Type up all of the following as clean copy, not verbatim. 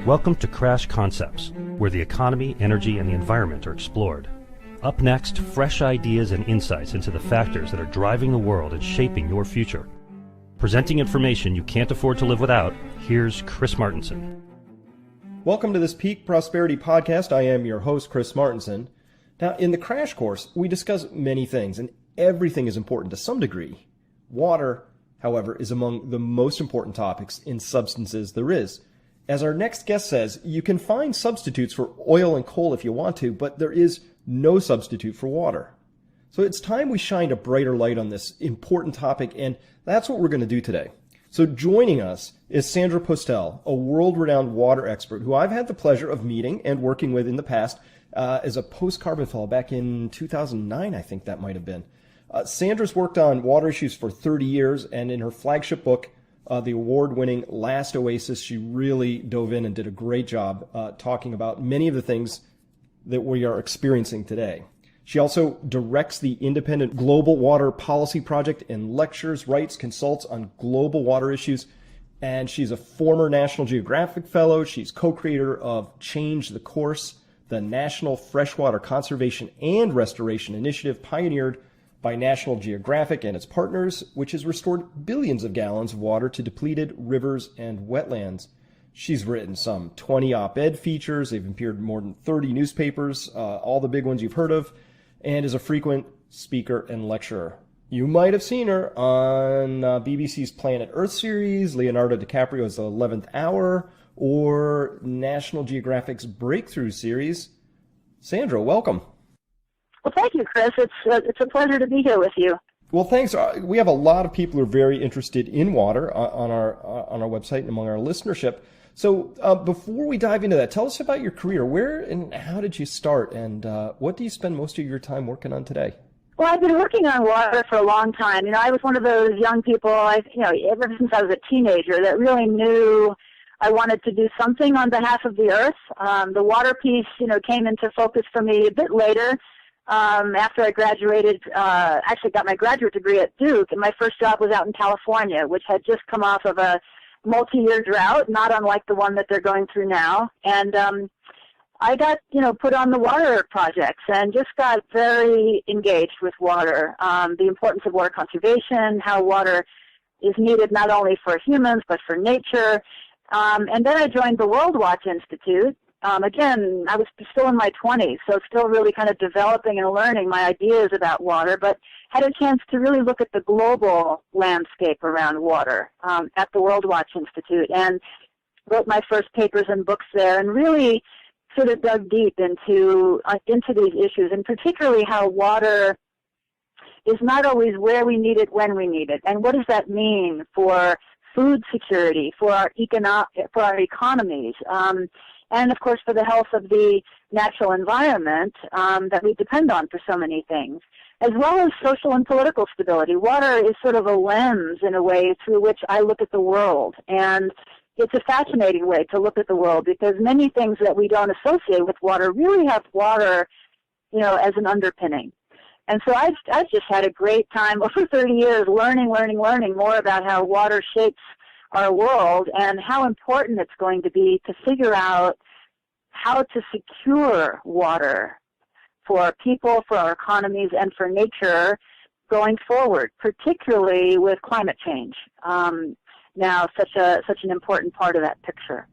Welcome to Crash Concepts, where the economy, energy, and the environment are explored. Up next, fresh ideas and insights into the factors that are driving the world and shaping your future. Presenting information you can't afford to live without, here's Chris Martenson. Welcome to this Peak Prosperity Podcast. I am your host, Chris Martenson. Now, in the Crash Course, we discuss many things, and everything is important to some degree. Water, however, is among the most important topics in substances there is. As our next guest says, you can find substitutes for oil and coal if you want to, but there is no substitute for water. So it's time we shined a brighter light on this important topic, and that's what we're going to do today. So joining us is Sandra Postel, a world-renowned water expert who I've had the pleasure of meeting and working with in the past as a post-carbon fellow back in 2009, I think that might have been. Sandra's worked on water issues for 30 years, and in her flagship book, the award-winning Last Oasis, she really dove in and did a great job talking about many of the things that we are experiencing today. She also directs the independent Global Water Policy Project and lectures, writes, consults on global water issues. And she's a former National Geographic Fellow. She's co-creator of Change the Course, the National Freshwater Conservation and Restoration Initiative pioneered by National Geographic and its partners, which has restored billions of gallons of water to depleted rivers and wetlands. She's written some 20 op-ed features. They've appeared in more than 30 newspapers, all the big ones you've heard of, and is a frequent speaker and lecturer. You might have seen her on BBC's Planet Earth series, Leonardo DiCaprio's 11th Hour, or National Geographic's Breakthrough series. Sandra, welcome. Well, thank you, Chris. It's a pleasure to be here with you. Well, thanks. We have a lot of people who are very interested in water on our website and among our listenership. So before we dive into that, tell us about your career. Where and how did you start, and what do you spend most of your time working on today? Well, I've been working on water for a long time. I was one of those young people, ever since I was a teenager, that really knew I wanted to do something on behalf of the earth. The water piece, came into focus for me a bit later. After I graduated, actually got my graduate degree at Duke, and my first job was out in California, which had just come off of a multi-year drought, not unlike the one that they're going through now. And I got, put on the water projects and just got very engaged with water, the importance of water conservation, how water is needed not only for humans but for nature. And then I joined the World Watch Institute. Again, I was still in my 20s, so still really kind of developing and learning my ideas about water, but had a chance to really look at the global landscape around water at the World Watch Institute, and wrote my first papers and books there, and really sort of dug deep into these issues, and particularly how water is not always where we need it, when we need it, and what does that mean for food security, for our economies, and, of course, for the health of the natural environment that we depend on for so many things, as well as social and political stability. Water is sort of a lens, in a way, through which I look at the world. And it's a fascinating way to look at the world, because many things that we don't associate with water really have water, as an underpinning. And so I've just had a great time over 30 years learning more about how water shapes our world and how important it's going to be to figure out how to secure water for people, for our economies, and for nature going forward, particularly with climate change. Now, such an important part of that picture.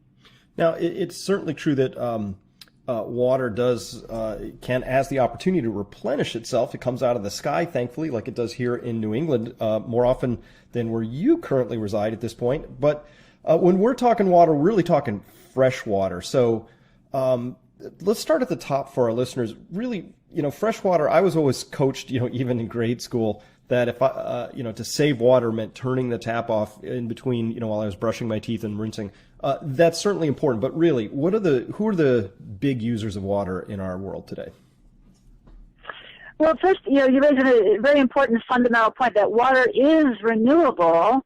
Now, it's certainly true that water has the opportunity to replenish itself. It comes out of the sky, thankfully, like it does here in New England, more often than where you currently reside at this point. But when we're talking water, we're really talking fresh water. So let's start at the top for our listeners. Really, fresh water, I was always coached, even in grade school, that if to save water meant turning the tap off in between, while I was brushing my teeth and rinsing. That's certainly important. But really, who are the big users of water in our world today? Well, first, you raise a very important fundamental point that water is renewable,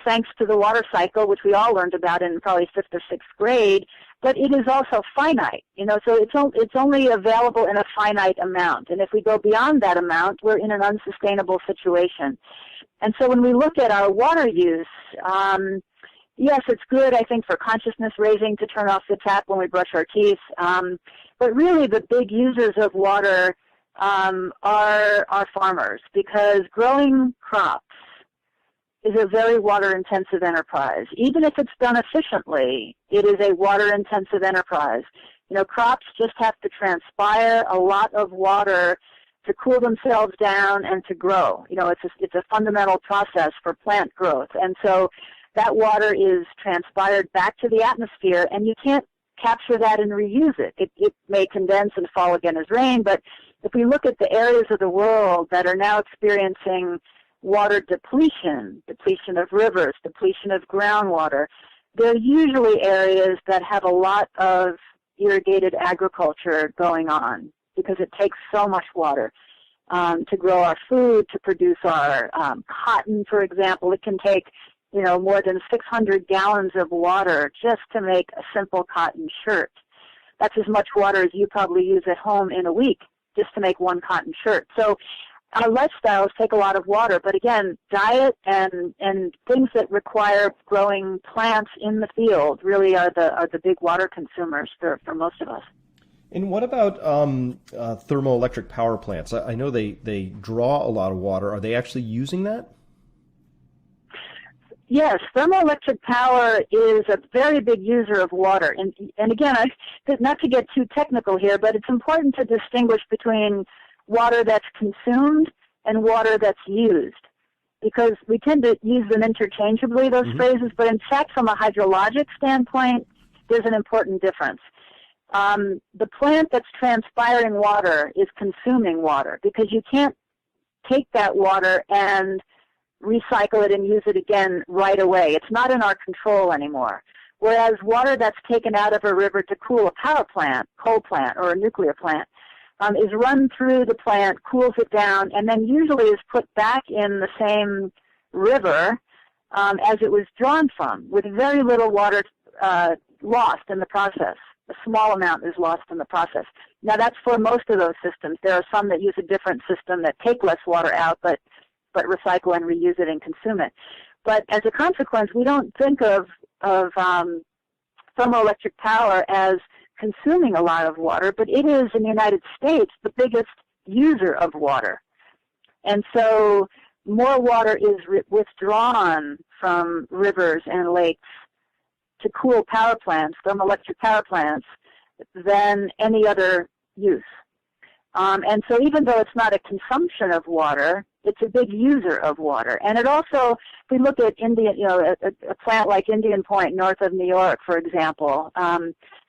thanks to the water cycle, which we all learned about in probably 5th or 6th grade, but it is also finite, so it's only available in a finite amount. And if we go beyond that amount, we're in an unsustainable situation. And so when we look at our water use, Yes, it's good, I think, for consciousness raising to turn off the tap when we brush our teeth. But really the big users of water are farmers, because growing crops is a very water-intensive enterprise. Even if it's done efficiently, it is a water-intensive enterprise. You know, crops just have to transpire a lot of water to cool themselves down and to grow. You know, it's a fundamental process for plant growth. And so that water is transpired back to the atmosphere, and you can't capture that and reuse it. It may condense and fall again as rain, but if we look at the areas of the world that are now experiencing water depletion of rivers, depletion of groundwater, they're usually areas that have a lot of irrigated agriculture going on, because it takes so much water to grow our food, to produce our cotton, for example. It can take, you know, more than 600 gallons of water just to make a simple cotton shirt. That's as much water as you probably use at home in a week just to make one cotton shirt. So our lifestyles take a lot of water, but again, diet and things that require growing plants in the field really are the big water consumers for most of us. And what about thermoelectric power plants? I know they draw a lot of water. Are they actually using that? Yes, thermoelectric power is a very big user of water. And again, not to get too technical here, but it's important to distinguish between water that's consumed and water that's used, because we tend to use them interchangeably, those phrases, but in fact, from a hydrologic standpoint, there's an important difference. The plant that's transpiring water is consuming water, because you can't take that water and recycle it and use it again right away. It's not in our control anymore. Whereas water that's taken out of a river to cool a power plant, coal plant, or a nuclear plant, is run through the plant, cools it down, and then usually is put back in the same river as it was drawn from, with very little water lost in the process. A small amount is lost in the process. Now, that's for most of those systems. There are some that use a different system that take less water out, but recycle and reuse it and consume it. But as a consequence, we don't think of thermoelectric power as consuming a lot of water, but it is, in the United States, the biggest user of water. And so more water is withdrawn from rivers and lakes to cool power plants, thermoelectric power plants, than any other use. And so even though it's not a consumption of water, it's a big user of water. And it also, if we look at Indian, you know, a plant like Indian Point north of New York, for example,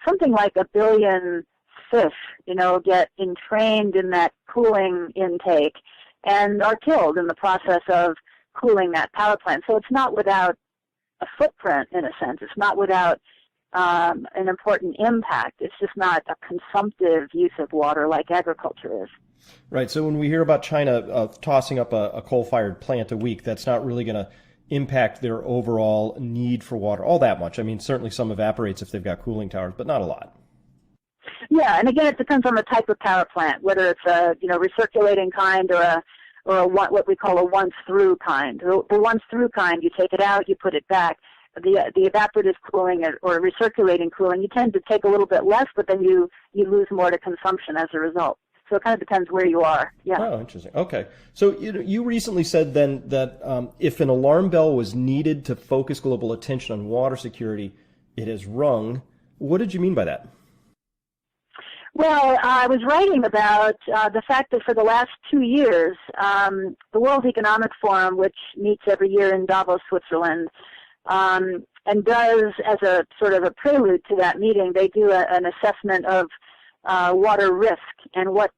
something like 1 billion fish, you know, get entrained in that cooling intake and are killed in the process of cooling that power plant. So it's not without a footprint, in a sense. It's not without an important impact. It's just not a consumptive use of water like agriculture is. Right. So when we hear about China tossing up a coal-fired plant a week, that's not really going to impact their overall need for water all that much. I mean, certainly some evaporates if they've got cooling towers, but not a lot. Yeah, and again, it depends on the type of power plant, whether it's a recirculating kind or what we call a once-through kind. The once-through kind, you take it out, you put it back. The evaporative cooling or recirculating cooling, you tend to take a little bit less, but then you lose more to consumption as a result. So it kind of depends where you are. Yeah. Oh, interesting. Okay. So you recently said then that if an alarm bell was needed to focus global attention on water security, it has rung. What did you mean by that? Well, I was writing about the fact that for the last 2 years, the World Economic Forum, which meets every year in Davos, Switzerland, and does, as a sort of a prelude to that meeting, they do an assessment of water risk and what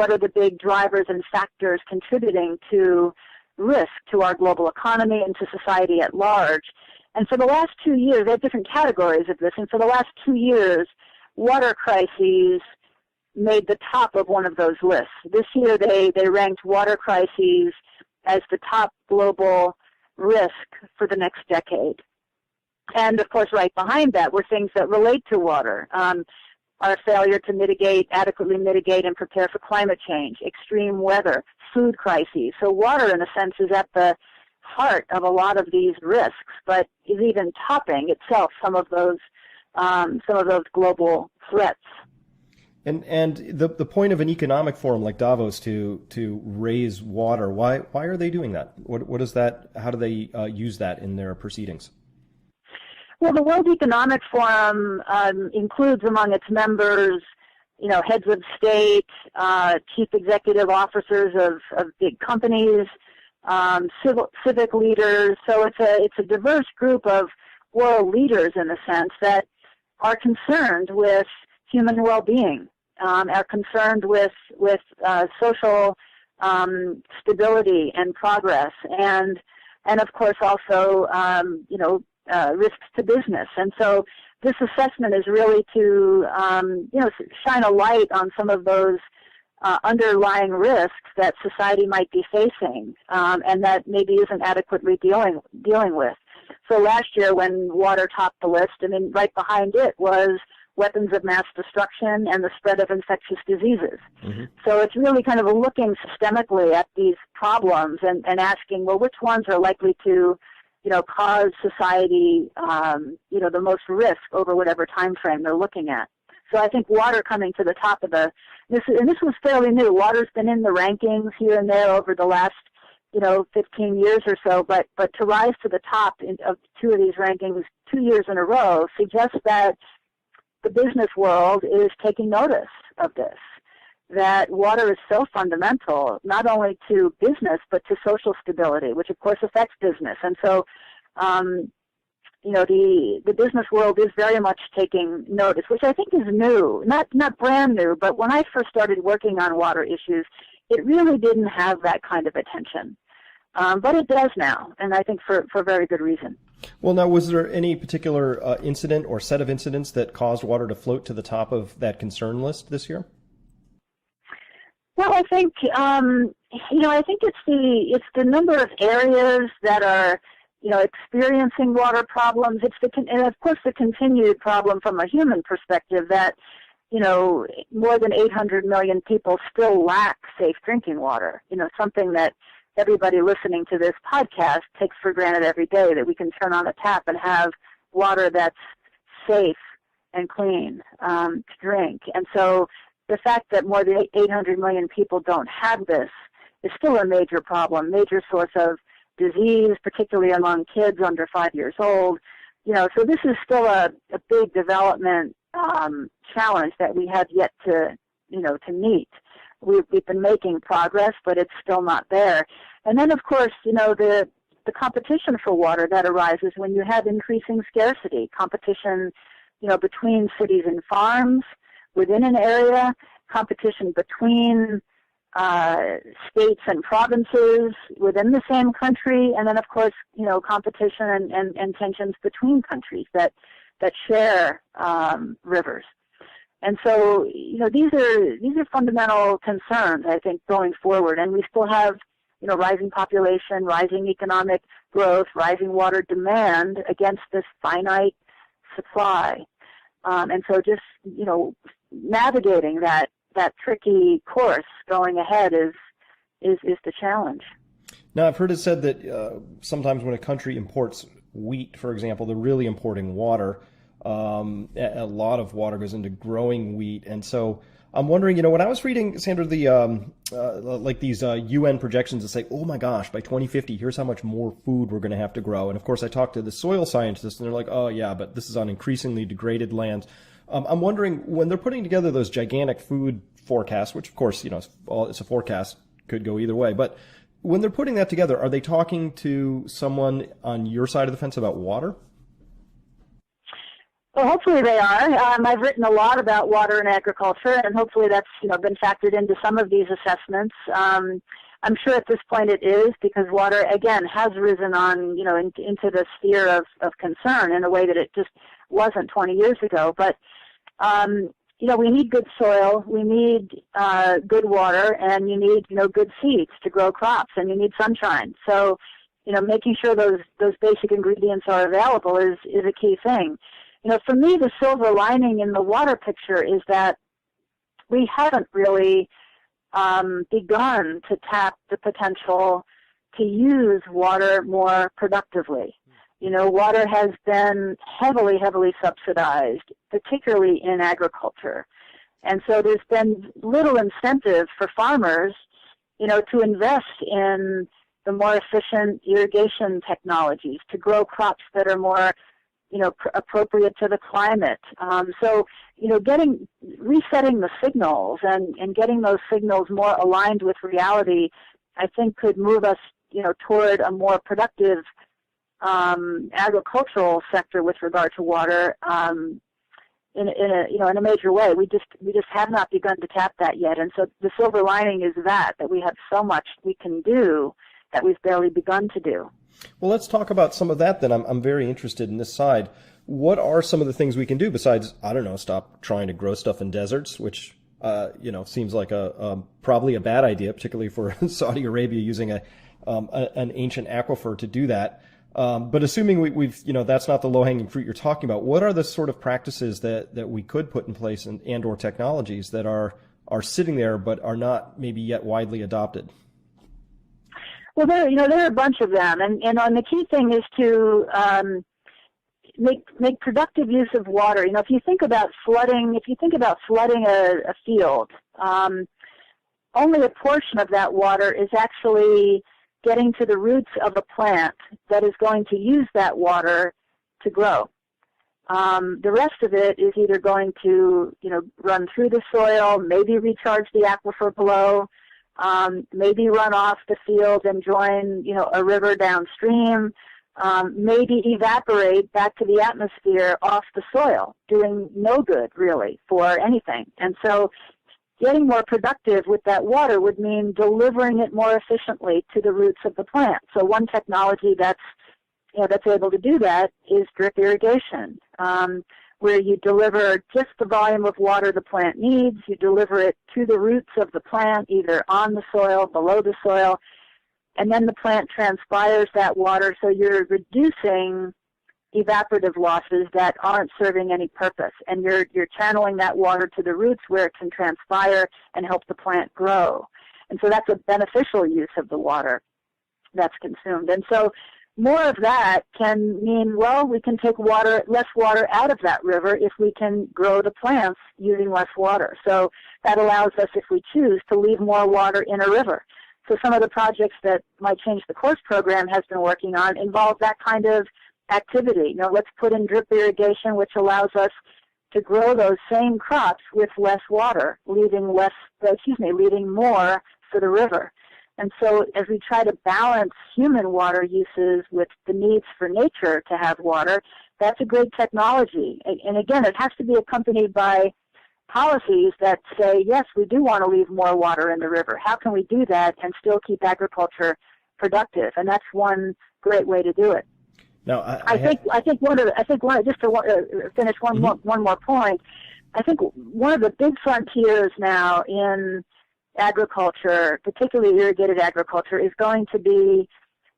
are the big drivers and factors contributing to risk to our global economy and to society at large. And for the last 2 years, they have different categories of this, and for the last 2 years, water crises made the top of one of those lists. This year, they ranked water crises as the top global risk for the next decade. And, of course, right behind that were things that relate to water. Our failure to adequately mitigate and prepare for climate change, extreme weather, food crises. So water, in a sense, is at the heart of a lot of these risks, but is even topping itself some of those global threats. And the point of an economic forum like Davos to raise water, why are they doing that? What is that? How do they use that in their proceedings? Well, the World Economic Forum includes among its members, heads of state, chief executive officers of big companies, civic leaders. So it's a diverse group of world leaders in a sense that are concerned with human well-being, are concerned with social stability and progress, and of course also risks to business. And so this assessment is really to shine a light on some of those underlying risks that society might be facing, and that maybe isn't adequately dealing with. So last year when water topped the list, right behind it was weapons of mass destruction and the spread of infectious diseases. Mm-hmm. So it's really kind of looking systemically at these problems and asking, well, which ones are likely to, cause society, the most risk over whatever time frame they're looking at. So I think water coming to the top of this was fairly new. Water's been in the rankings here and there over the last 15 years or so, but to rise to the top of two of these rankings 2 years in a row suggests that the business world is taking notice of this, that water is so fundamental, not only to business, but to social stability, which of course affects business. And so, the business world is very much taking notice, which I think is new, not brand new, but when I first started working on water issues, it really didn't have that kind of attention. But it does now, and I think for very good reason. Well, now, was there any particular incident or set of incidents that caused water to float to the top of that concern list this year? Well, I think I think it's the number of areas that are experiencing water problems. And of course the continued problem from a human perspective that more than 800 million people still lack safe drinking water. Something that everybody listening to this podcast takes for granted every day, that we can turn on a tap and have water that's safe and clean to drink. And so the fact that more than 800 million people don't have this is still a major problem, major source of disease, particularly among kids under 5 years old. So this is still a big development challenge that we have yet to meet. We've been making progress, but it's still not there. And then, of course, the competition for water that arises when you have increasing scarcity, competition, between cities and farms within an area, competition between states and provinces within the same country, and then, of course, competition and tensions between countries that share rivers. And so, these are fundamental concerns, I think, going forward. And we still have, rising population, rising economic growth, rising water demand against this finite supply. And so just, navigating that tricky course going ahead is the challenge. Now, I've heard it said that sometimes when a country imports wheat, for example, they're really importing water. A lot of water goes into growing wheat, and so I'm wondering, when I was reading, Sandra, like these UN projections that say, oh my gosh, by 2050, here's how much more food we're going to have to grow. And of course, I talked to the soil scientists, and they're like, oh yeah, but this is on increasingly degraded lands. I'm wondering, when they're putting together those gigantic food forecasts, which of course, it's a forecast, could go either way, but when they're putting that together, are they talking to someone on your side of the fence about water? Well, hopefully they are. I've written a lot about water and agriculture, and hopefully that's been factored into some of these assessments. I'm sure at this point it is, because water again has risen on into the sphere of concern in a way that it just wasn't 20 years ago. But we need good soil, we need good water, and you need good seeds to grow crops, and you need sunshine. So making sure those basic ingredients are available is a key thing. For me, the silver lining in the water picture is that we haven't really begun to tap the potential to use water more productively. Water has been heavily, heavily subsidized, particularly in agriculture. And so there's been little incentive for farmers, to invest in the more efficient irrigation technologies, to grow crops that are more, appropriate to the climate. Resetting the signals and getting those signals more aligned with reality, I think could move us, toward a more productive agricultural sector with regard to water in a major way. We just have not begun to tap that yet. And so the silver lining is that we have so much we can do that we've barely begun to do. Well, let's talk about some of that then. I'm very interested in this side. What are some of the things we can do besides, I don't know, stop trying to grow stuff in deserts, which seems like probably a bad idea, particularly for Saudi Arabia using an ancient aquifer to do that. But assuming we've that's not the low-hanging fruit you're talking about, what are the sort of practices that we could put in place and or technologies that are sitting there but are not maybe yet widely adopted? Well, there are a bunch of them, and the key thing is to make productive use of water. If you think about flooding, a field, only a portion of that water is actually getting to the roots of a plant that is going to use that water to grow. The rest of it is either going to, run through the soil, maybe recharge the aquifer below, maybe run off the field and join, a river downstream, maybe evaporate back to the atmosphere off the soil, doing no good really for anything. And so getting more productive with that water would mean delivering it more efficiently to the roots of the plant. So one technology that's able to do that is drip irrigation, where you deliver just the volume of water the plant needs. You deliver it to the roots of the plant, either on the soil, below the soil, and then the plant transpires that water, so you're reducing evaporative losses that aren't serving any purpose, and you're channeling that water to the roots where it can transpire and help the plant grow. And so that's a beneficial use of the water that's consumed. And so more of that can mean, well, we can take less water out of that river if we can grow the plants using less water. So that allows us, if we choose, to leave more water in a river. So some of the projects that Might Change the Course program has been working on involve that kind of activity. Let's put in drip irrigation, which allows us to grow those same crops with less water, leaving more for the river. And so as we try to balance human water uses with the needs for nature to have water, that's a great technology. And again, it has to be accompanied by policies that say, yes, we do want to leave more water in the river. How can we do that and still keep agriculture productive? And that's one great way to do it. Now, just to finish one more point, I think one of the big frontiers now in agriculture, particularly irrigated agriculture, is going to be,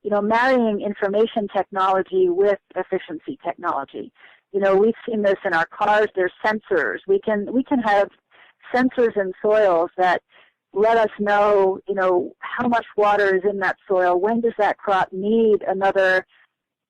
marrying information technology with efficiency technology. We've seen this in our cars. There's sensors. We can have sensors in soils that let us know, how much water is in that soil. When does that crop need another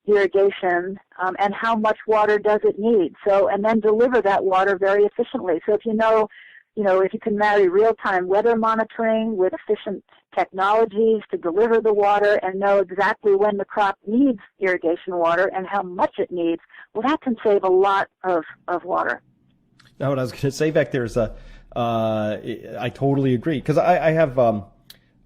irrigation, and how much water does it need? So, and then deliver that water very efficiently. So if if you can marry real-time weather monitoring with efficient technologies to deliver the water and know exactly when the crop needs irrigation water and how much it needs, well, that can save a lot of water. Now, what I was going to say back there is, I totally agree, because I have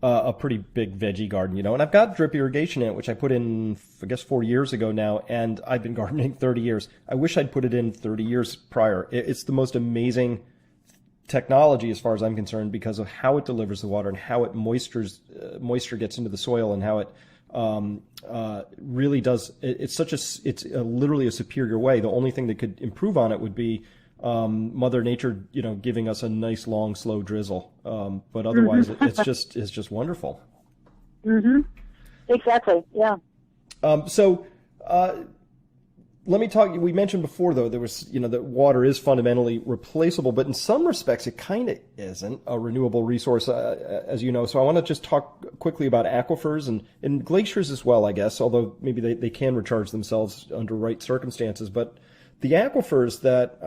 a pretty big veggie garden, and I've got drip irrigation in it, which I put in, I guess, 4 years ago now, and I've been gardening 30 years. I wish I'd put it in 30 years prior. It's the most amazing technology as far as I'm concerned, because of how it delivers the water and how it moisture gets into the soil, and how it really does. It's literally a superior way. The only thing that could improve on it would be Mother Nature, giving us a nice long slow drizzle. But otherwise, it's just wonderful. Mm-hmm. Exactly. Yeah. So let me talk. We mentioned before, though, there was, that water is fundamentally replaceable, but in some respects, it kind of isn't a renewable resource, as you know. So I want to just talk quickly about aquifers and glaciers as well, I guess, although maybe they can recharge themselves under right circumstances. But the aquifers that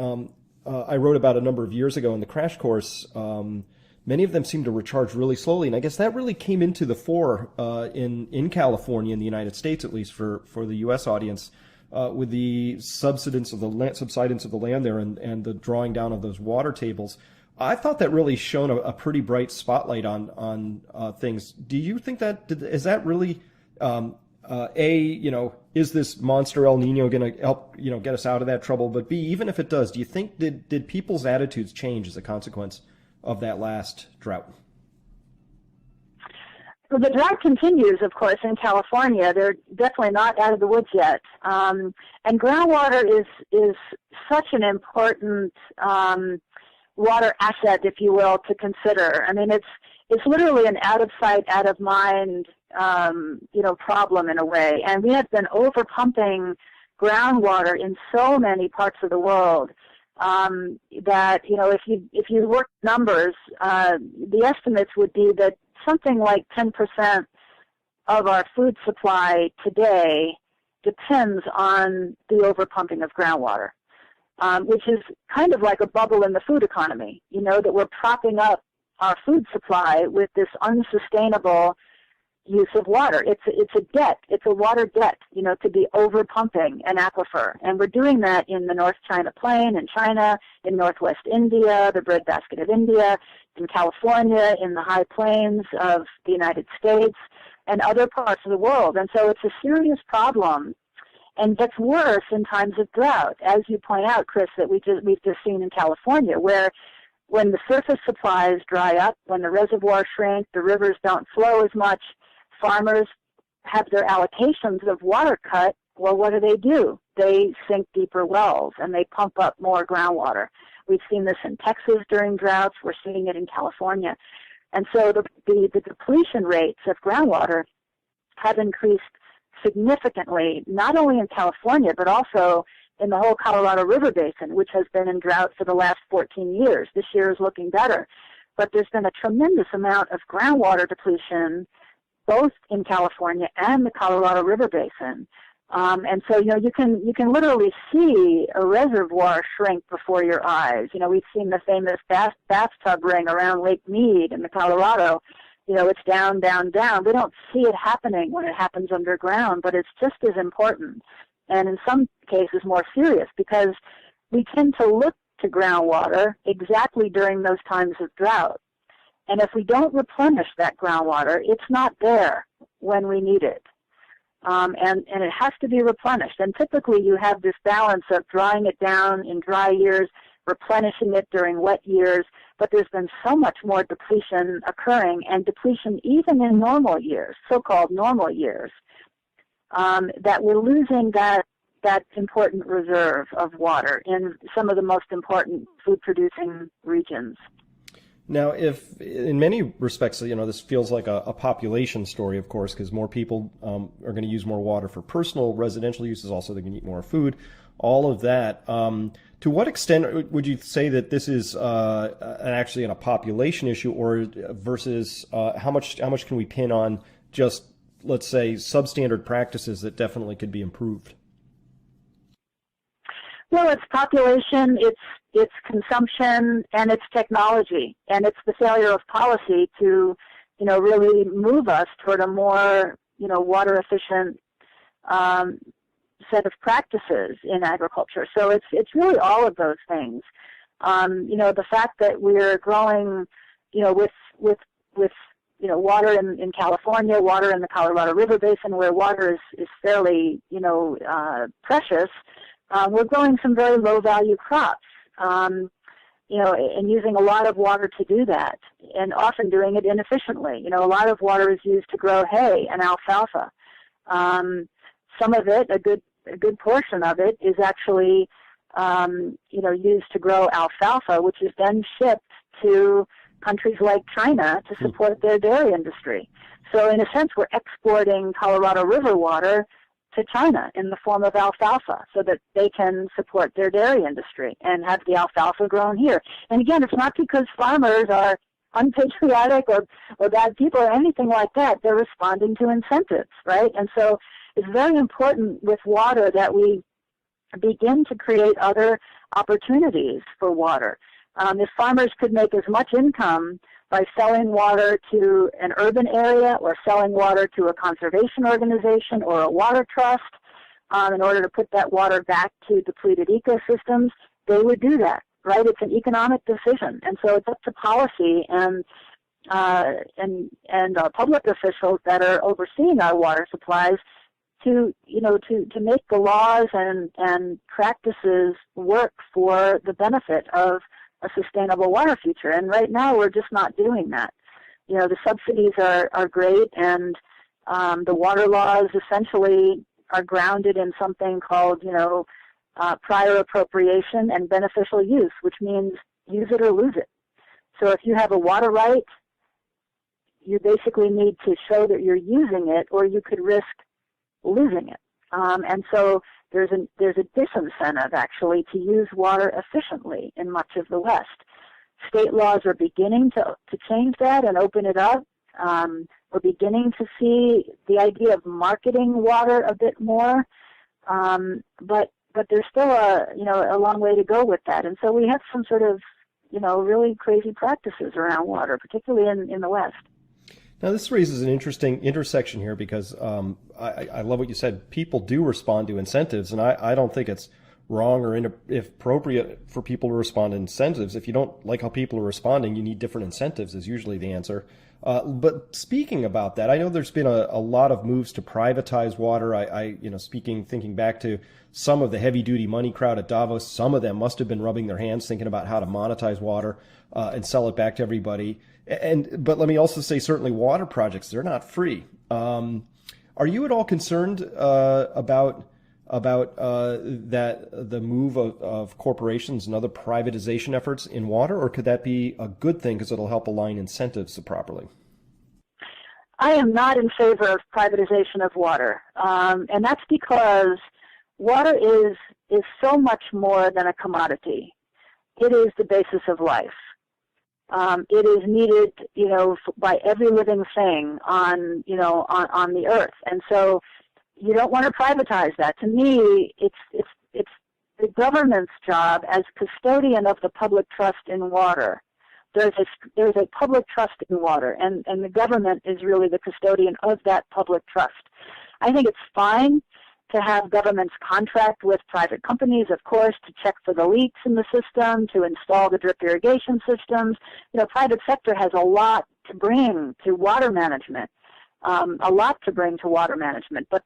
I wrote about a number of years ago in the crash course, many of them seem to recharge really slowly. And I guess that really came into the fore in California, in the United States, at least for the U.S. audience. With the subsidence of the land there and the drawing down of those water tables, I thought that really shone a pretty bright spotlight on things. Do you think is that really is this monster El Nino going to help get us out of that trouble? But B, even if it does, do you think did people's attitudes change as a consequence of that last drought? Well, the drought continues, of course, in California. They're definitely not out of the woods yet. And groundwater is such an important water asset, if you will, to consider. I mean, it's literally an out of sight, out of mind, problem in a way. And we have been over-pumping groundwater in so many parts of the world that, if you work numbers, the estimates would be that something like 10% of our food supply today depends on the overpumping of groundwater, which is kind of like a bubble in the food economy, that we're propping up our food supply with this unsustainable use of water. It's a debt. It's a water debt, to be overpumping an aquifer. And we're doing that in the North China Plain in China, in Northwest India, the breadbasket of India, in California, in the high plains of the United States, and other parts of the world. And so it's a serious problem, and gets worse in times of drought, as you point out, Chris, that we've just seen in California, where when the surface supplies dry up, when the reservoirs shrink, the rivers don't flow as much, farmers have their allocations of water cut. Well, what do? They sink deeper wells, and they pump up more groundwater. We've seen this in Texas during droughts. We're seeing it in California. And so the depletion rates of groundwater have increased significantly, not only in California, but also in the whole Colorado River Basin, which has been in drought for the last 14 years. This year is looking better. But there's been a tremendous amount of groundwater depletion, both in California and the Colorado River Basin. And so, you can literally see a reservoir shrink before your eyes. We've seen the famous bathtub ring around Lake Mead in the Colorado. It's down, down, down. We don't see it happening when it happens underground, but it's just as important, and in some cases more serious, because we tend to look to groundwater exactly during those times of drought. And if we don't replenish that groundwater, it's not there when we need it. And it has to be replenished. And typically you have this balance of drawing it down in dry years, replenishing it during wet years, but there's been so much more depletion occurring, and depletion even in normal years, so-called normal years, that we're losing that important reserve of water in some of the most important food-producing regions. Now, if in many respects, this feels like a population story, of course, because more people are going to use more water for personal, residential uses. Also, they're going to eat more food, all of that. To what extent would you say that this is actually a population issue, or versus how much can we pin on just, let's say, substandard practices that definitely could be improved? Well, it's population, it's consumption, and it's technology, and it's the failure of policy to, really move us toward a more, water efficient set of practices in agriculture. So it's really all of those things. The fact that we're growing, with water in California, water in the Colorado River Basin, where water is fairly, precious. We're growing some very low-value crops, and using a lot of water to do that, and often doing it inefficiently. A lot of water is used to grow hay and alfalfa. Some of it, a good portion of it, is actually, used to grow alfalfa, which is then shipped to countries like China to support their dairy industry. So in a sense, we're exporting Colorado River water to China in the form of alfalfa so that they can support their dairy industry and have the alfalfa grown here. And again, it's not because farmers are unpatriotic or bad people or anything like that. They're responding to incentives, right? And so it's very important with water that we begin to create other opportunities for water. If farmers could make as much income by selling water to an urban area or selling water to a conservation organization or a water trust in order to put that water back to depleted ecosystems, they would do that, right? It's an economic decision. And so it's up to policy and public officials that are overseeing our water supplies to make the laws and practices work for the benefit of a sustainable water future. And right now we're just not doing that. The subsidies are great, and the water laws essentially are grounded in something called, prior appropriation and beneficial use, which means use it or lose it. So if you have a water right, you basically need to show that you're using it, or you could risk losing it. And so there's a disincentive, actually, to use water efficiently in much of the West. State laws are beginning to change that and open it up. We're beginning to see the idea of marketing water a bit more, but there's still a long way to go with that. And so we have some sort of really crazy practices around water, particularly in the West. Now, this raises an interesting intersection here because I love what you said. People do respond to incentives, and I don't think it's wrong or inappropriate for people to respond to incentives. If you don't like how people are responding, you need different incentives is usually the answer. But speaking about that, I know there's been a lot of moves to privatize water. Thinking back to some of the heavy-duty money crowd at Davos, some of them must have been rubbing their hands thinking about how to monetize water and sell it back to everybody. But let me also say, certainly water projects, they're not free. Are you at all concerned about the move of corporations and other privatization efforts in water, or could that be a good thing because it'll help align incentives properly? I am not in favor of privatization of water, and that's because water is so much more than a commodity. It is the basis of life. It is needed, by every living thing on the earth, and so you don't want to privatize that. To me, it's the government's job as custodian of the public trust in water. There's a public trust in water, and the government is really the custodian of that public trust. I think it's fine to have governments contract with private companies, of course, to check for the leaks in the system, to install the drip irrigation systems. Private sector has a lot to bring to water management, but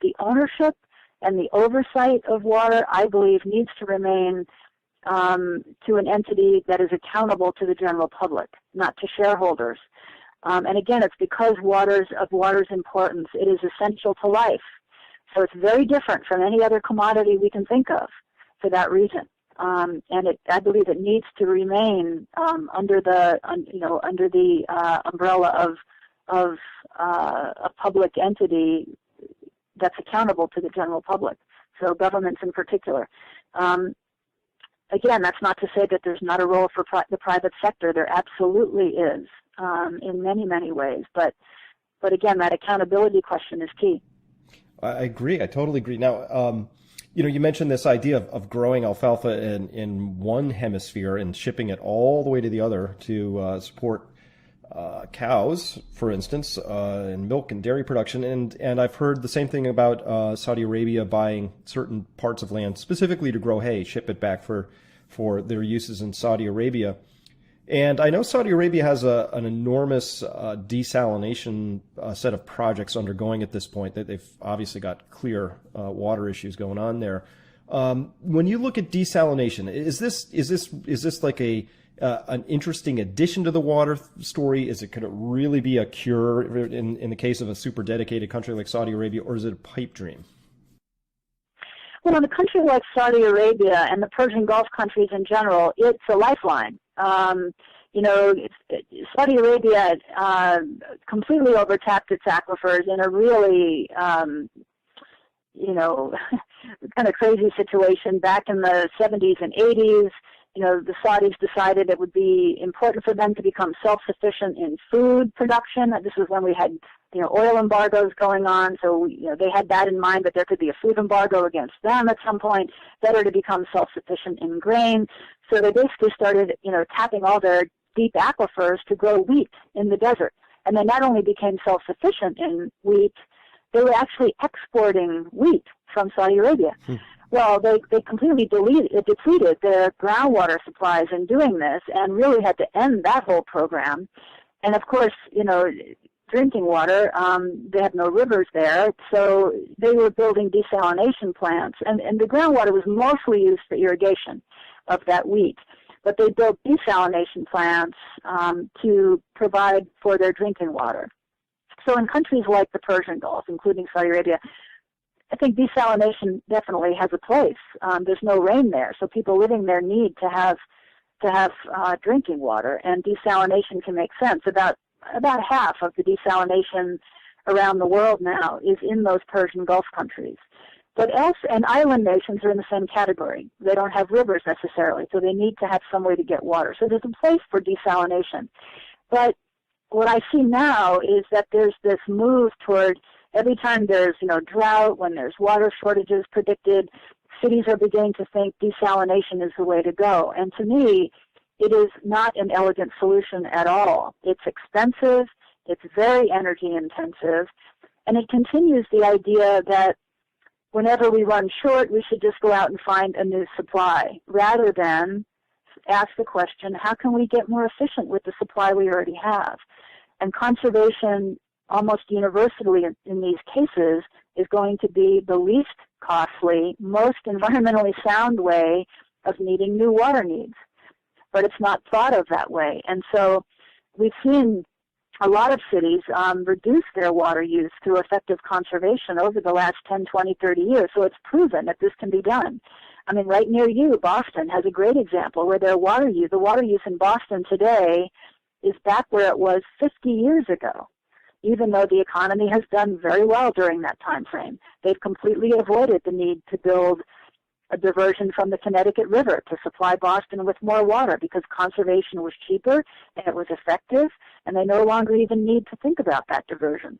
the ownership and the oversight of water, I believe, needs to remain to an entity that is accountable to the general public, not to shareholders. And again, it's because of water's importance. It is essential to life. So it's very different from any other commodity we can think of for that reason. And I believe it needs to remain under the umbrella of a public entity that's accountable to the general public, so governments in particular. Again, that's not to say that there's not a role for the private sector. There absolutely is in many, many ways. But again, that accountability question is key. I agree. I totally agree. Now, you mentioned this idea of growing alfalfa in one hemisphere and shipping it all the way to the other to support cows, for instance, and milk and dairy production. And I've heard the same thing about Saudi Arabia buying certain parts of land specifically to grow hay, ship it back for their uses in Saudi Arabia. And I know Saudi Arabia has an enormous desalination set of projects undergoing at this point. That they've obviously got clear water issues going on there. When you look at desalination, is this like an interesting addition to the water story? Could it really be a cure in the case of a super dedicated country like Saudi Arabia, or is it a pipe dream? Well, in a country like Saudi Arabia and the Persian Gulf countries in general, it's a lifeline. Saudi Arabia completely overtapped its aquifers in a really kind of crazy situation back in the 70s and 80s. The Saudis decided it would be important for them to become self-sufficient in food production. This was when we had, oil embargoes going on. So, they had that in mind, that there could be a food embargo against them at some point. Better to become self-sufficient in grain. So they basically started, tapping all their deep aquifers to grow wheat in the desert. And they not only became self-sufficient in wheat, they were actually exporting wheat from Saudi Arabia. Well, they completely depleted their groundwater supplies in doing this, and really had to end that whole program. And of course, drinking water, they have no rivers there, so they were building desalination plants, and the groundwater was mostly used for irrigation of that wheat. But they built desalination plants to provide for their drinking water. So in countries like the Persian Gulf, including Saudi Arabia, I think desalination definitely has a place. There's no rain there, so people living there need to have drinking water, and desalination can make sense. About half of the desalination around the world now is in those Persian Gulf countries. But and island nations are in the same category. They don't have rivers necessarily, so they need to have some way to get water. So there's a place for desalination. But what I see now is that there's this move toward, every time there's drought, when there's water shortages predicted, cities are beginning to think desalination is the way to go. And to me, it is not an elegant solution at all. It's expensive, it's very energy intensive, and it continues the idea that whenever we run short, we should just go out and find a new supply, rather than ask the question, how can we get more efficient with the supply we already have? And conservation, almost universally in these cases, is going to be the least costly, most environmentally sound way of meeting new water needs. But it's not thought of that way. And so we've seen a lot of cities reduce their water use through effective conservation over the last 10, 20, 30 years. So it's proven that this can be done. I mean, right near you, Boston has a great example where the water use in Boston today is back where it was 50 years ago, even though the economy has done very well during that time frame. They've completely avoided the need to build a diversion from the Connecticut River to supply Boston with more water, because conservation was cheaper and it was effective, and they no longer even need to think about that diversion.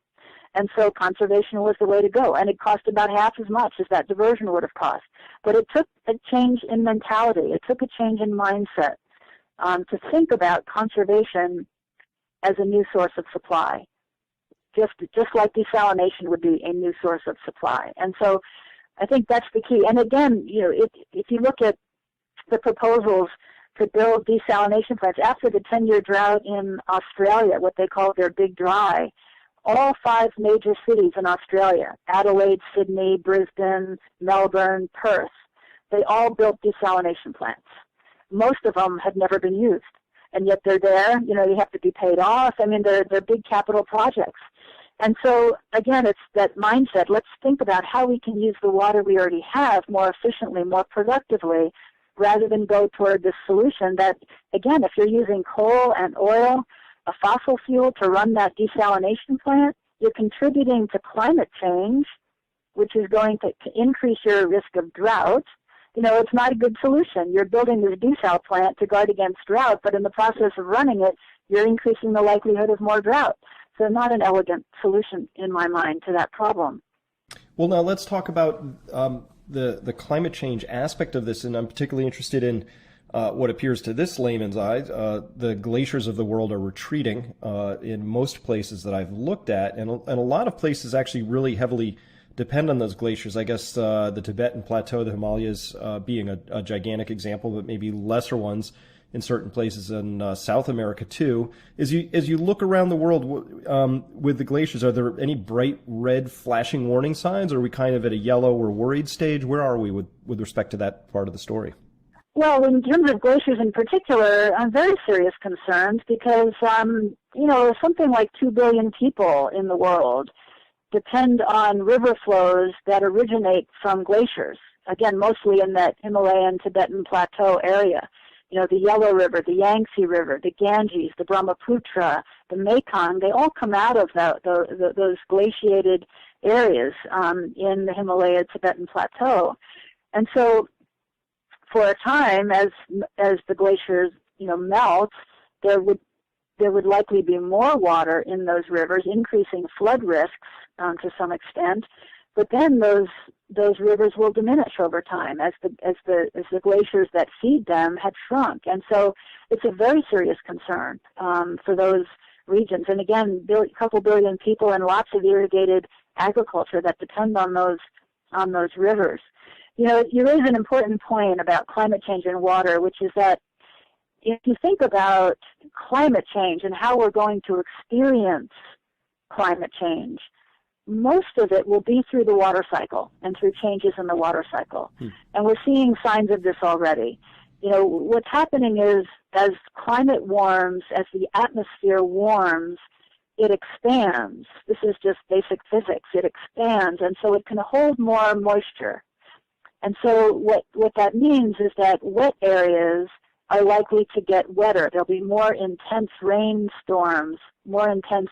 And so conservation was the way to go, and it cost about half as much as that diversion would have cost. But it took a change in mentality. It took a change in mindset to think about conservation as a new source of supply, just like desalination would be a new source of supply. And so I think that's the key. And again, if you look at the proposals to build desalination plants after the 10-year drought in Australia, what they call their Big Dry, all 5 major cities in Australia, Adelaide, Sydney, Brisbane, Melbourne, Perth, they all built desalination plants. Most of them had never been used, and yet they're there. You have to be paid off. I mean, they're big capital projects. And so, again, it's that mindset. Let's think about how we can use the water we already have more efficiently, more productively, rather than go toward this solution that, again, if you're using coal and oil, a fossil fuel to run that desalination plant, you're contributing to climate change, which is going to increase your risk of drought. It's not a good solution. You're building this desal plant to guard against drought, but in the process of running it, you're increasing the likelihood of more drought. So not an elegant solution, in my mind, to that problem. Well, now let's talk about the climate change aspect of this, and I'm particularly interested in what appears to this layman's eye. The glaciers of the world are retreating in most places that I've looked at, and a lot of places actually really heavily depend on those glaciers. I guess the Tibetan Plateau, the Himalayas being a gigantic example, but maybe lesser ones in certain places in South America too. As you look around the world with the glaciers, are there any bright red flashing warning signs? Or are we kind of at a yellow or worried stage? Where are we with respect to that part of the story? Well, in terms of glaciers in particular, I'm very serious concerns because, something like 2 billion people in the world depend on river flows that originate from glaciers, again, mostly in that Himalayan Tibetan Plateau area. The Yellow River, the Yangtze River, the Ganges, the Brahmaputra, the Mekong, they all come out of those glaciated areas in the Himalaya Tibetan Plateau. And so for a time, as the glaciers, melt, there would likely be more water in those rivers, increasing flood risks to some extent. But then those rivers will diminish over time as the glaciers that feed them had shrunk. And so it's a very serious concern for those regions. And again, a couple billion people and lots of irrigated agriculture that depend on those rivers. You raise an important point about climate change and water, which is that if you think about climate change and how we're going to experience climate change, most of it will be through the water cycle and through changes in the water cycle. And we're seeing signs of this already. What's happening is as climate warms, as the atmosphere warms, it expands. This is just basic physics. It expands, and so it can hold more moisture. And so what that means is that wet areas are likely to get wetter. There'll be more intense rainstorms, more intense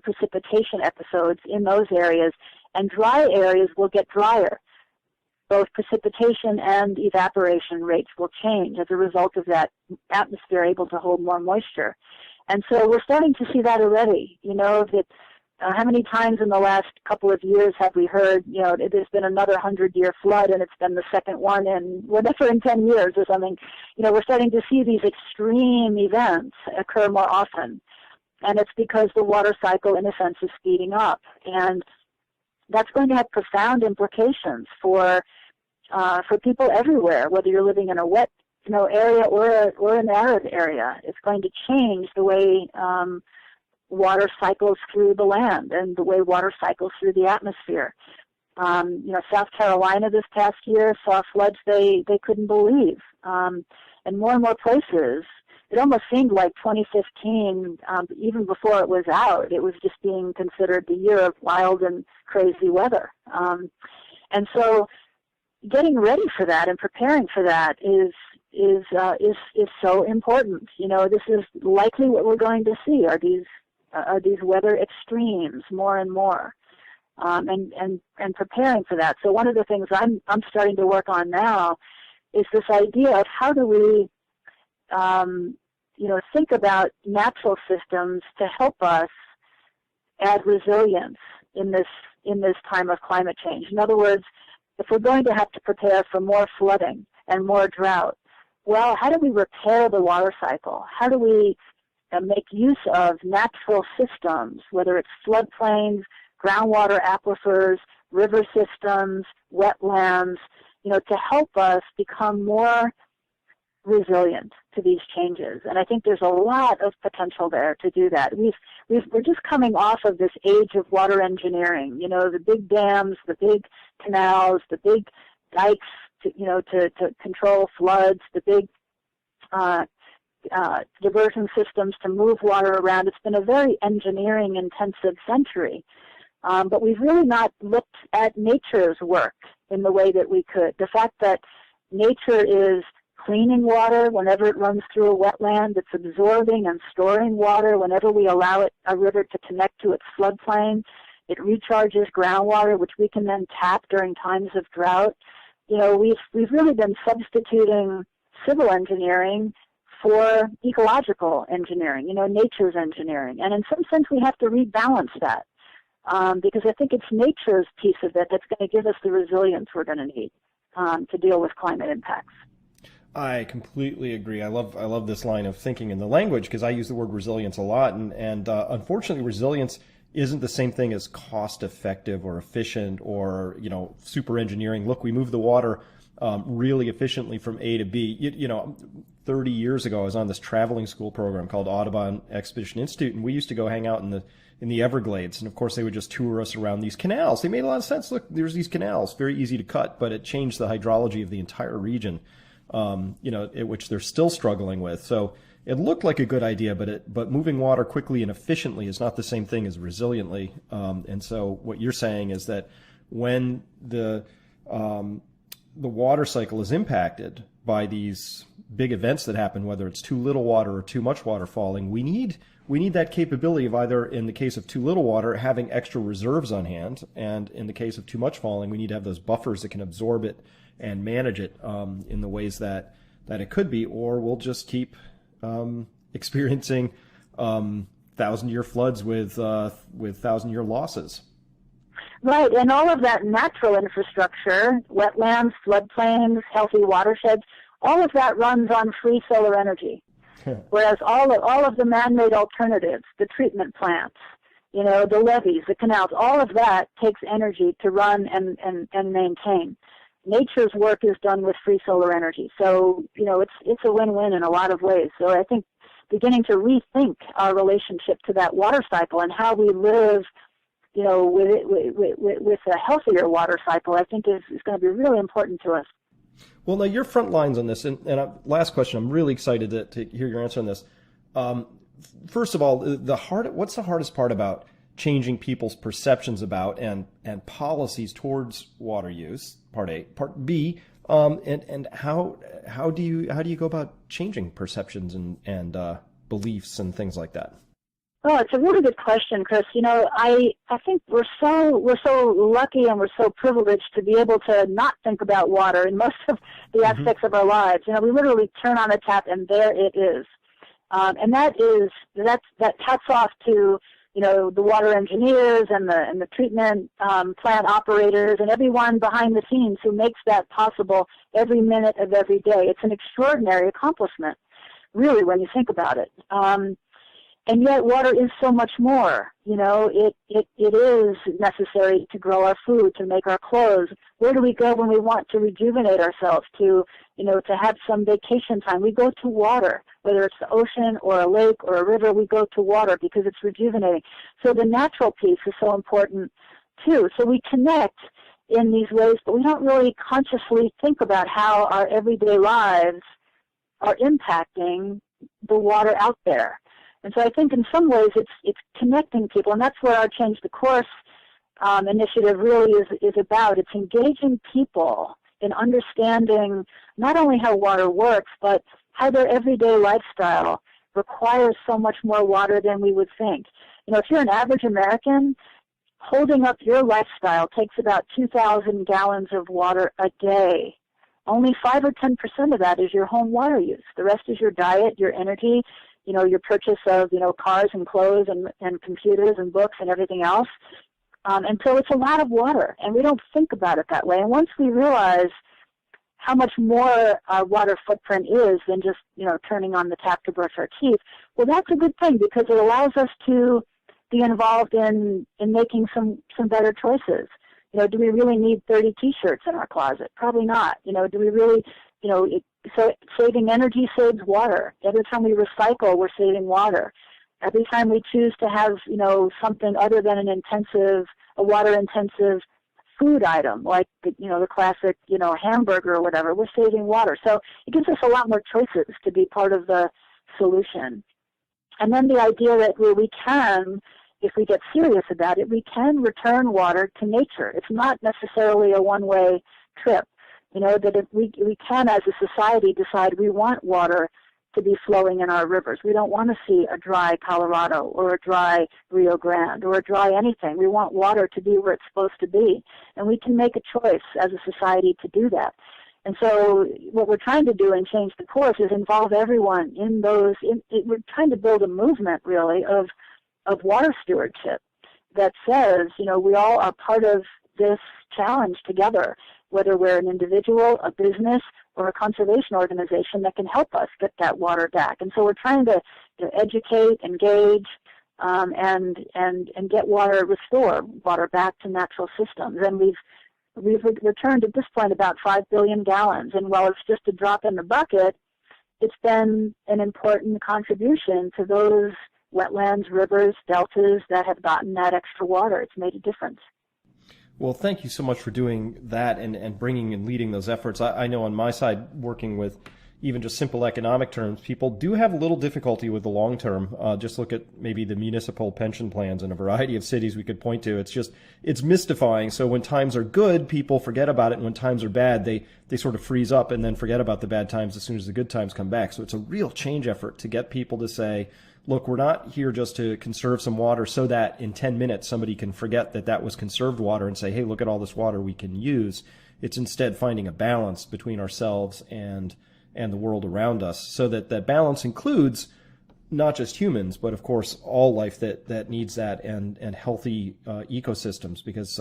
precipitation episodes in those areas, and dry areas will get drier. Both precipitation and evaporation rates will change as a result of that atmosphere able to hold more moisture. And so we're starting to see that already. That how many times in the last couple of years have we heard, there's been another 100-year flood, and it's been the second one in 10 years or something. We're starting to see these extreme events occur more often. And it's because the water cycle, in a sense, is speeding up. And that's going to have profound implications for people everywhere, whether you're living in a wet area or an arid area. It's going to change the way water cycles through the land and the way water cycles through the atmosphere. South Carolina this past year saw floods they couldn't believe. And more places, it almost seemed like 2015, even before it was out, it was just being considered the year of wild and crazy weather. And so getting ready for that and preparing for that is so important. This is likely what we're going to see are these weather extremes more and more, and preparing for that. So one of the things I'm starting to work on now is this idea of how do we think about natural systems to help us add resilience in this time of climate change. In other words, if we're going to have to prepare for more flooding and more drought, well, how do we repair the water cycle? How do we make use of natural systems, whether it's floodplains, groundwater aquifers, river systems, wetlands, to help us become more resilient to these changes? And I think there's a lot of potential there to do that. We're just coming off of this age of water engineering, the big dams, the big canals, the big dikes to control floods, the big diversion systems to move water around. It's been a very engineering-intensive century. But we've really not looked at nature's work in the way that we could. The fact that nature is cleaning water whenever it runs through a wetland, it's absorbing and storing water whenever we allow a river to connect to its floodplain. It recharges groundwater, which we can then tap during times of drought. We've really been substituting civil engineering for ecological engineering, nature's engineering. And in some sense, we have to rebalance that because I think it's nature's piece of it that's going to give us the resilience we're going to need to deal with climate impacts. I completely agree. I love this line of thinking in the language because I use the word resilience a lot, and unfortunately, resilience isn't the same thing as cost effective or efficient or super engineering. Look, we move the water really efficiently from A to B. 30 years ago, I was on this traveling school program called Audubon Expedition Institute, and we used to go hang out in the Everglades. And of course, they would just tour us around these canals. They made a lot of sense. Look, there's these canals, very easy to cut, but it changed the hydrology of the entire region. Which they're still struggling with. So it looked like a good idea, but moving water quickly and efficiently is not the same thing as resiliently. And so what you're saying is that when the water cycle is impacted by these big events that happen, whether it's too little water or too much water falling, we need that capability of either, in the case of too little water, having extra reserves on hand, and in the case of too much falling, we need to have those buffers that can absorb it and manage it in the ways that it could be, or we'll just keep experiencing 1,000-year floods with 1,000-year losses. Right, and all of that natural infrastructure, wetlands, floodplains, healthy watersheds, all of that runs on free solar energy. Whereas all of the man-made alternatives, the treatment plants, the levees, the canals, all of that takes energy to run and maintain. Nature's work is done with free solar energy. So, it's a win-win in a lot of ways. So I think beginning to rethink our relationship to that water cycle and how we live, with a healthier water cycle, I think is going to be really important to us. Well, now your front lines on this, and last question, I'm really excited to hear your answer on this. First of all, what's the hardest part about changing people's perceptions about and policies towards water use? Part A. Part B, and how do you go about changing perceptions and beliefs and things like that? Oh, it's a really good question, Chris. I think we're so lucky and we're so privileged to be able to not think about water in most of the aspects of our lives. We literally turn on a tap and there it is. And that hats off to, the water engineers and the treatment plant operators and everyone behind the scenes who makes that possible every minute of every day. It's an extraordinary accomplishment, really, when you think about it. And yet water is so much more. It is necessary to grow our food, to make our clothes. Where do we go when we want to rejuvenate ourselves, to have some vacation time? We go to water, whether it's the ocean or a lake or a river, we go to water because it's rejuvenating. So the natural piece is so important too. So we connect in these ways, but we don't really consciously think about how our everyday lives are impacting the water out there. And so I think in some ways it's connecting people, and that's where our Change the Course initiative really is about. It's engaging people in understanding not only how water works, but how their everyday lifestyle requires so much more water than we would think. If you're an average American, holding up your lifestyle takes about 2,000 gallons of water a day. Only 5 or 10% of that is your home water use. The rest is your diet, your energy, your purchase of, cars and clothes and computers and books and everything else. And so it's a lot of water, and we don't think about it that way. And once we realize how much more our water footprint is than just, turning on the tap to brush our teeth, well, that's a good thing because it allows us to be involved in making some better choices. Do we really need 30 T-shirts in our closet? Probably not. Do we really, so saving energy saves water. Every time we recycle, we're saving water. Every time we choose to have, something other than a water-intensive food item, like, the classic, hamburger or whatever, we're saving water. So it gives us a lot more choices to be part of the solution. And then the idea that we can, if we get serious about it, we can return water to nature. It's not necessarily a one-way trip. That if we can, as a society, decide we want water to be flowing in our rivers. We don't want to see a dry Colorado or a dry Rio Grande or a dry anything. We want water to be where it's supposed to be. And we can make a choice as a society to do that. And so what we're trying to do in Change the Course is involve everyone in those. We're trying to build a movement, really, of water stewardship that says, we all are part of this challenge together, whether we're an individual, a business, or a conservation organization that can help us get that water back. And so we're trying to educate, engage, and get restore water back to natural systems. And we've returned at this point about 5 billion gallons. And while it's just a drop in the bucket, it's been an important contribution to those wetlands, rivers, deltas that have gotten that extra water. It's made a difference. Well, thank you so much for doing that and bringing and leading those efforts. I know on my side, working with even just simple economic terms, people do have a little difficulty with the long term. Just look at maybe the municipal pension plans in a variety of cities we could point to. It's mystifying. So when times are good, people forget about it. And when times are bad, they sort of freeze up and then forget about the bad times as soon as the good times come back. So it's a real change effort to get people to say, look, we're not here just to conserve some water so that in 10 minutes somebody can forget that was conserved water and say, hey, look at all this water we can use. It's instead finding a balance between ourselves and the world around us, so that that balance includes not just humans, but of course all life that needs that, and healthy ecosystems. Because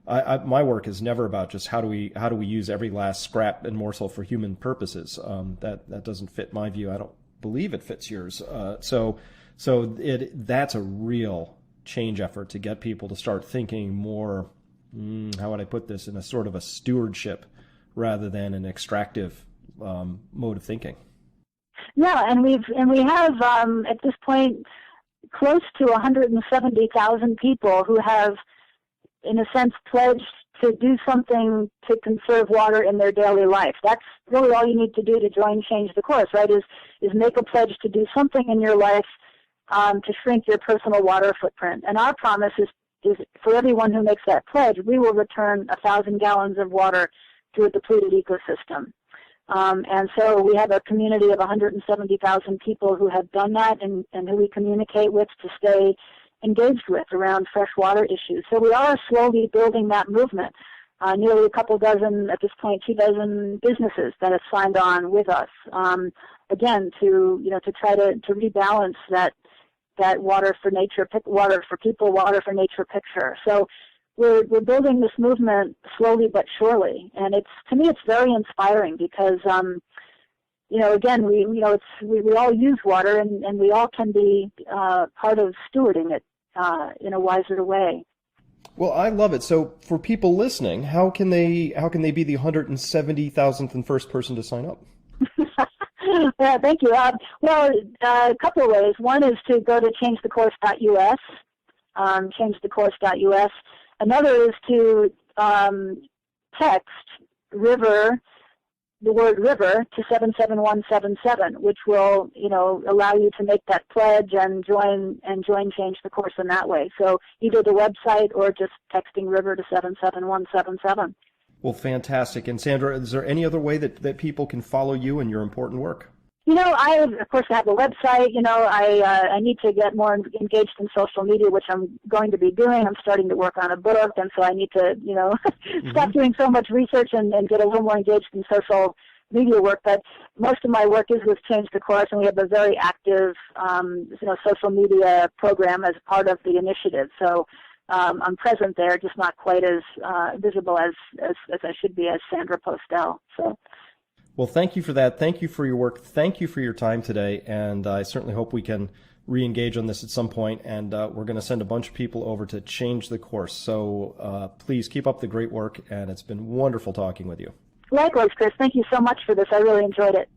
my work is never about just how do we use every last scrap and morsel for human purposes. That doesn't fit my view. I don't believe it fits yours. So that's a real change effort to get people to start thinking more. How would I put this? In a sort of a stewardship rather than an extractive mode of thinking. Yeah, and we have at this point close to 170,000 people who have, in a sense, pledged to do something to conserve water in their daily life. That's really all you need to do to join Change the Course, right? Is make a pledge to do something in your life to shrink your personal water footprint. And our promise is for everyone who makes that pledge, we will return 1,000 gallons of water to a depleted ecosystem. And so we have a community of 170,000 people who have done that and who we communicate with to stay engaged with around freshwater issues. So we are slowly building that movement. Nearly a couple dozen, at this point, 2 dozen businesses that have signed on with us. Again, to try to rebalance that water for nature, water for people, water for nature picture. So we're building this movement slowly but surely, and to me it's very inspiring because again we all use water and we all can be part of stewarding it in a wiser way. Well, I love it. So for people listening, how can they be the 170,000th and first person to sign up? Yeah, thank you. A couple of ways. One is to go to changethecourse.us, changethecourse.us. Another is to text river, the word river, to 77177, which will, allow you to make that pledge and join Change the Course in that way. So either the website or just texting river to 77177. Well, fantastic. And Sandra, is there any other way that people can follow you and your important work? I of course have a website. I need to get more engaged in social media, which I'm going to be doing. I'm starting to work on a book, and so I need to, stop doing so much research and get a little more engaged in social media work. But most of my work is with Change the Course, and we have a very active, social media program as part of the initiative. So I'm present there, just not quite as visible as I should be as Sandra Postel. So. Well, thank you for that. Thank you for your work. Thank you for your time today. And I certainly hope we can re-engage on this at some point. And we're going to send a bunch of people over to Change the Course. So please keep up the great work. And it's been wonderful talking with you. Likewise, Chris. Thank you so much for this. I really enjoyed it.